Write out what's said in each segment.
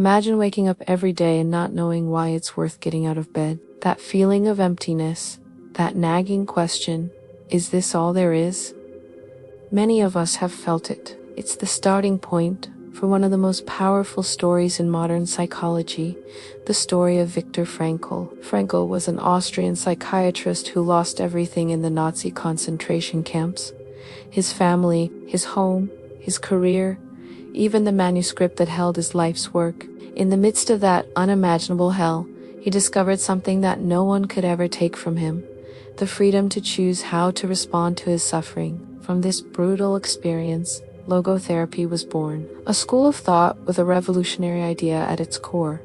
Imagine waking up every day and not knowing why it's worth getting out of bed. That feeling of emptiness, that nagging question, is this all there is? Many of us have felt it. It's the starting point for one of the most powerful stories in modern psychology, the story of Viktor Frankl. Frankl was an Austrian psychiatrist who lost everything in the Nazi concentration camps. His family, his home, his career, even the manuscript that held his life's work. In the midst of that unimaginable hell, he discovered something that no one could ever take from him: the freedom to choose how to respond to his suffering. From this brutal experience, Logotherapy was born, a school of thought with a revolutionary idea at its core.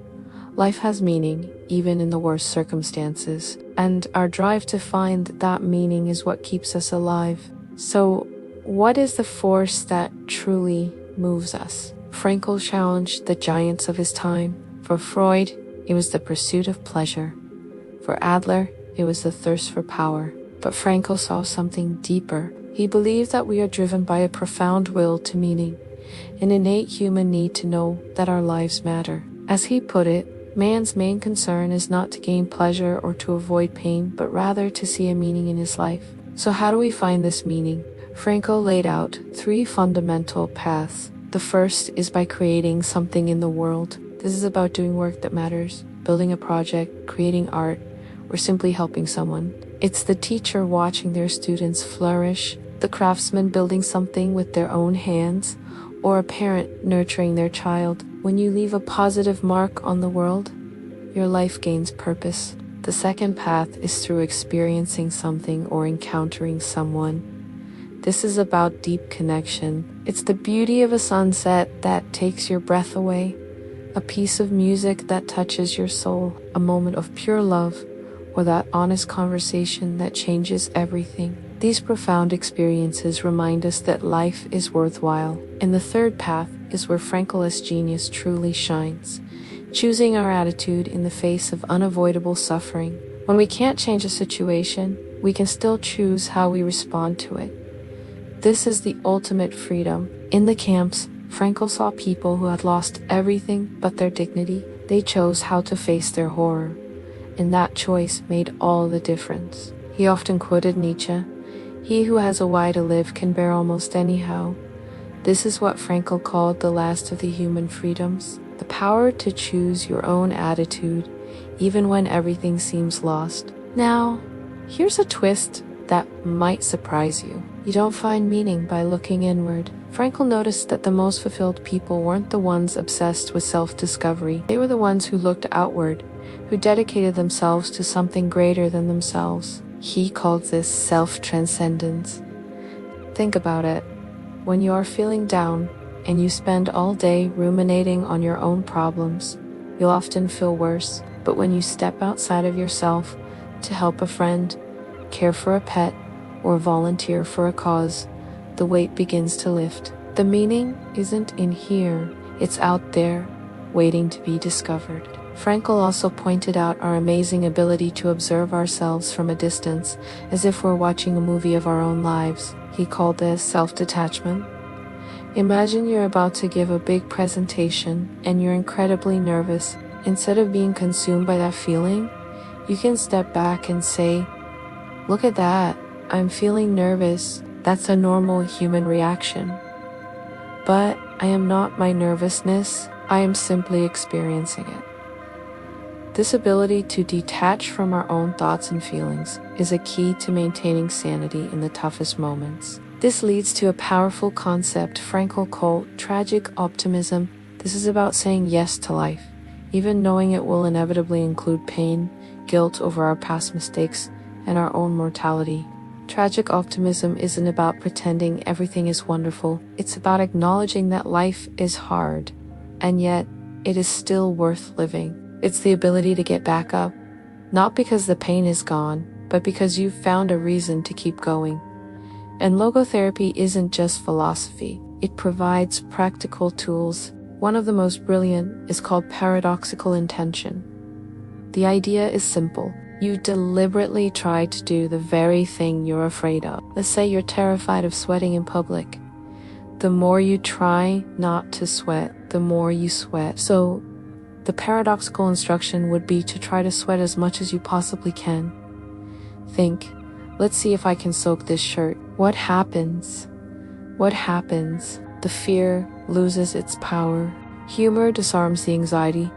Life has meaning, even in the worst circumstances, and our drive to find that meaning is what keeps us alive. So, what is the force that truly moves us? Frankl challenged the giants of his time. For Freud, it was the pursuit of pleasure. For Adler, it was the thirst for power. But Frankl saw something deeper. He believed that we are driven by a profound will to meaning, an innate human need to know that our lives matter. As he put it, man's main concern is not to gain pleasure or to avoid pain, but rather to see a meaning in his life. So how do we find this meaning? Frankl laid out 3 fundamental paths. The first is by creating something in the world. This is about doing work that matters, building a project, creating art, or simply helping someone. It's the teacher watching their students flourish, the craftsman building something with their own hands, or a parent nurturing their child. When you leave a positive mark on the world, your life gains purpose. The second path is through experiencing something or encountering someone. This is about deep connection. It's the beauty of a sunset that takes your breath away, a piece of music that touches your soul, a moment of pure love, or that honest conversation that changes everything. These profound experiences remind us that life is worthwhile. And the third path is where Frankl's genius truly shines, choosing our attitude in the face of unavoidable suffering. When we can't change a situation, we can still choose how we respond to it. This is the ultimate freedom. In the camps, Frankl saw people who had lost everything but their dignity. They chose how to face their horror, and that choice made all the difference. He often quoted Nietzsche, "He who has a why to live can bear almost anyhow." This is what Frankl called the last of the human freedoms, the power to choose your own attitude, even when everything seems lost. Now, here's a twist that might surprise you. You don't find meaning by looking inward. Frankl noticed that the most fulfilled people weren't the ones obsessed with self-discovery. They were the ones who looked outward, who dedicated themselves to something greater than themselves. He called this self-transcendence. Think about it. When you are feeling down and you spend all day ruminating on your own problems, you'll often feel worse. But when you step outside of yourself to help a friend, care for a pet, or volunteer for a cause, the weight begins to lift. The meaning isn't in here, it's out there, waiting to be discovered. Frankl also pointed out our amazing ability to observe ourselves from a distance, as if we're watching a movie of our own lives. He called this self-detachment. Imagine you're about to give a big presentation and you're incredibly nervous. Instead of being consumed by that feeling, you can step back and say, "Look at that, I'm feeling nervous. That's a normal human reaction. But I am not my nervousness, I am simply experiencing it." This ability to detach from our own thoughts and feelings is a key to maintaining sanity in the toughest moments. This leads to a powerful concept Frankl called tragic optimism. This is about saying yes to life, even knowing it will inevitably include pain, guilt over our past mistakes, and our own mortality. Tragic optimism isn't about pretending everything is wonderful. It's about acknowledging that life is hard, and yet it is still worth living. It's the ability to get back up, not because the pain is gone, but because you've found a reason to keep going. And logotherapy isn't just philosophy, it provides practical tools. One of the most brilliant is called paradoxical intention. The idea is simple. You deliberately try to do the very thing you're afraid of. Let's say you're terrified of sweating in public. The more you try not to sweat, the more you sweat. So The paradoxical instruction would be to try to sweat as much as you possibly can. Think, let's see if I can soak this shirt. What happens? What happens? The fear loses its power. Humor disarms the anxiety,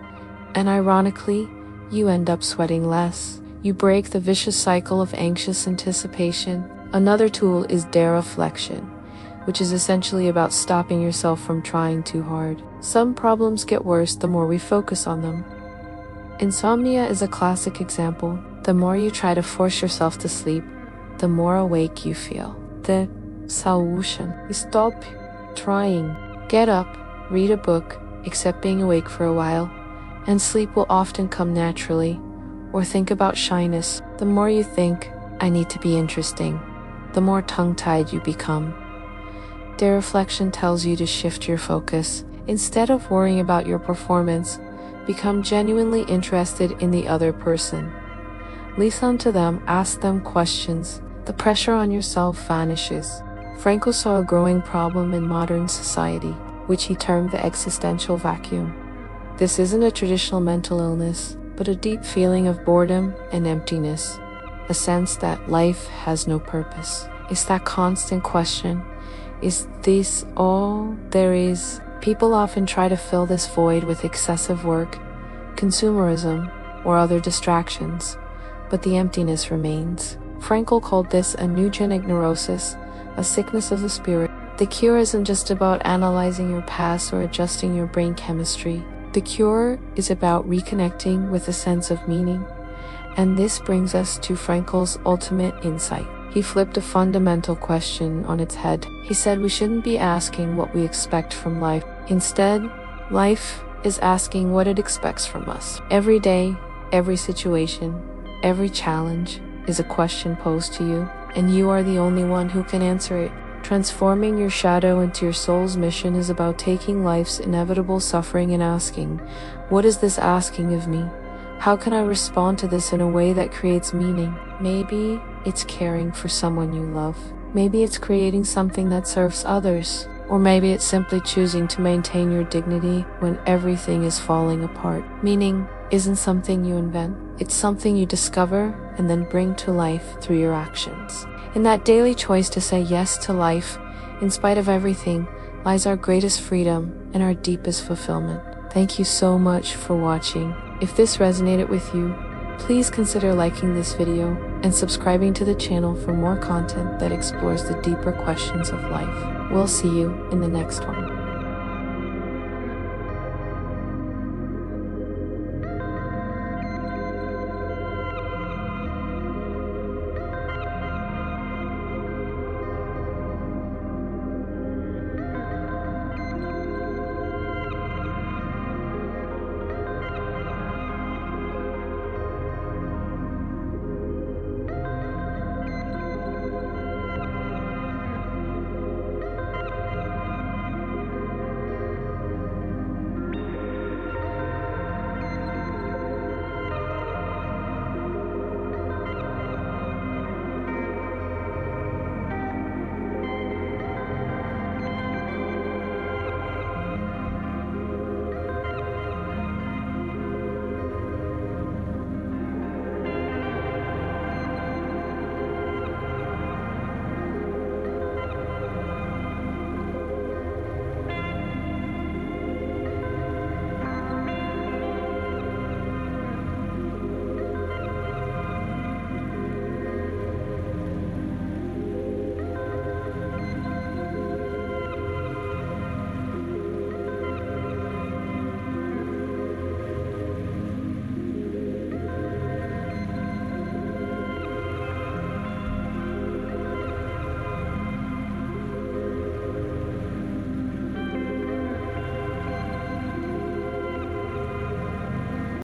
and ironically, you end up sweating less. You break the vicious cycle of anxious anticipation. Another tool is Dereflection, which is essentially about stopping yourself from trying too hard. Some problems get worse the more we focus on them. Insomnia is a classic example. The more you try to force yourself to sleep, the more awake you feel. The solution is stop trying. Get up, read a book, accept being awake for a while, and sleep will often come naturally. Or think about shyness. The more you think, I need to be interesting, the more tongue-tied you become. Dereflection tells you to shift your focus. Instead of worrying about your performance, become genuinely interested in the other person. Listen to them, ask them questions. The pressure on yourself vanishes. Frankl saw a growing problem in modern society, which he termed the existential vacuum. This isn't a traditional mental illness, but a deep feeling of boredom and emptiness, a sense that life has no purpose. It's that constant question, is this all there is? People often try to fill this void with excessive work, consumerism, or other distractions, but the emptiness remains. Frankl called this a noogenic neurosis, a sickness of the spirit. The cure isn't just about analyzing your past or adjusting your brain chemistry. The cure is about reconnecting with a sense of meaning. And this brings us to Frankl's ultimate insight. He flipped a fundamental question on its head. He said we shouldn't be asking what we expect from life. Instead, life is asking what it expects from us. Every day, every situation, every challenge is a question posed to you, and you are the only one who can answer it. Transforming your shadow into your soul's mission is about taking life's inevitable suffering and asking, what is this asking of me? How can I respond to this in a way that creates meaning? Maybe it's caring for someone you love. Maybe it's creating something that serves others. Or maybe it's simply choosing to maintain your dignity when everything is falling apart. Meaning isn't something you invent. It's something you discover and then bring to life through your actions. In that daily choice to say yes to life, in spite of everything, lies our greatest freedom and our deepest fulfillment. Thank you so much for watching. If this resonated with you, please consider liking this video and subscribing to the channel for more content that explores the deeper questions of life. We'll see you in the next one.